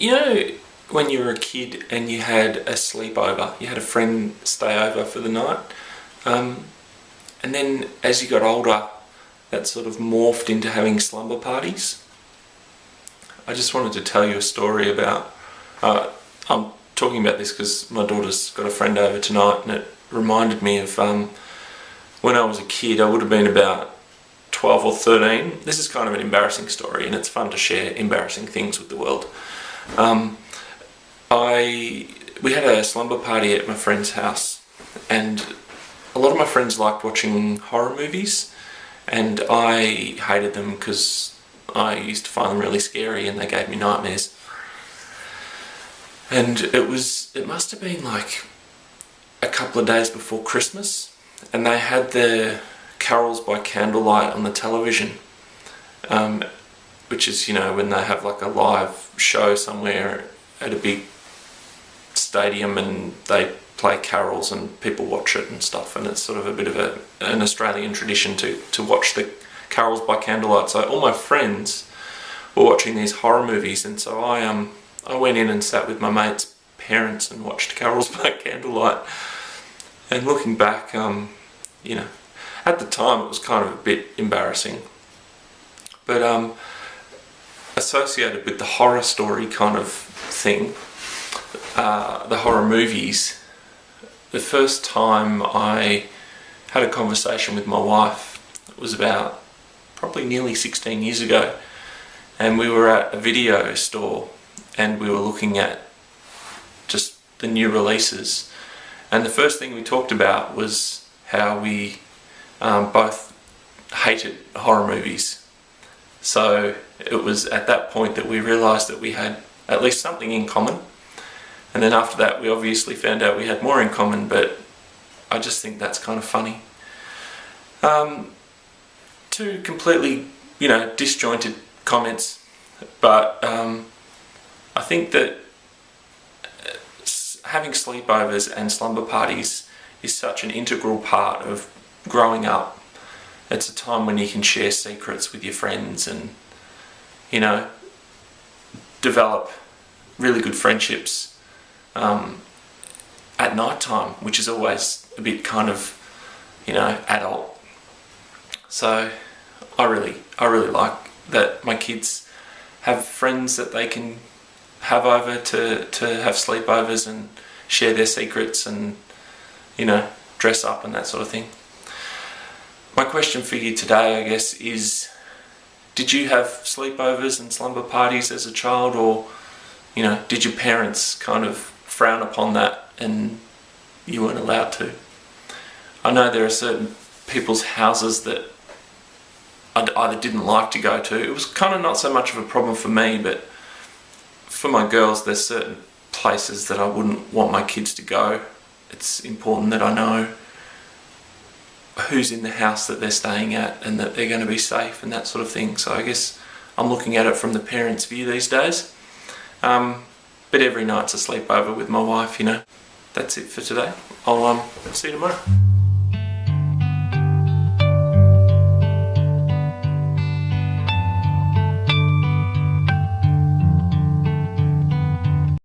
You know, when you were a kid and you had a sleepover, you had a friend stay over for the night, and then as you got older, that sort of morphed into having slumber parties. I just wanted to tell you a story about, I'm talking about this because my daughter's got a friend over tonight, and it reminded me of when I was a kid. I would have been about 12 or 13. This is kind of an embarrassing story, and it's fun to share embarrassing things with the world. We had a slumber party at my friend's house, and a lot of my friends liked watching horror movies, and I hated them because I used to find them really scary and they gave me nightmares. And it must have been like a couple of days before Christmas, and they had the carols by candlelight on the television, which is, you know, when they have like a live show somewhere at a big stadium and they play carols and people watch it and stuff, and it's sort of a bit of an Australian tradition to watch the carols by candlelight. So all my friends were watching these horror movies, and so I went in and sat with my mate's parents and watched carols by candlelight. And looking back, you know, at the time it was kind of a bit embarrassing, but associated with the horror story kind of thing, the horror movies, the first time I had a conversation with my wife, it was about probably nearly 16 years ago, and we were at a video store and we were looking at just the new releases, and the first thing we talked about was how we both hated horror movies. So it was at that point that we realised that we had at least something in common, and then after that we obviously found out we had more in common, but I just think that's kind of funny. Two completely, you know, disjointed comments, but I think that having sleepovers and slumber parties is such an integral part of growing up. It's a time when you can share secrets with your friends and, you know, develop really good friendships at night time, which is always a bit kind of, you know, adult. So I really like that my kids have friends that they can have over to have sleepovers and share their secrets and, you know, dress up and that sort of thing. My question for you today, I guess, is, did you have sleepovers and slumber parties as a child, or, you know, did your parents kind of frown upon that and you weren't allowed to? I know there are certain people's houses that I either didn't like to go to. It was kind of not so much of a problem for me, but for my girls, there's certain places that I wouldn't want my kids to go. It's important that I know who's in the house that they're staying at and that they're going to be safe and that sort of thing. So I guess I'm looking at it from the parents' view these days. But every night's a sleepover with my wife, you know. That's it for today. I'll see you tomorrow.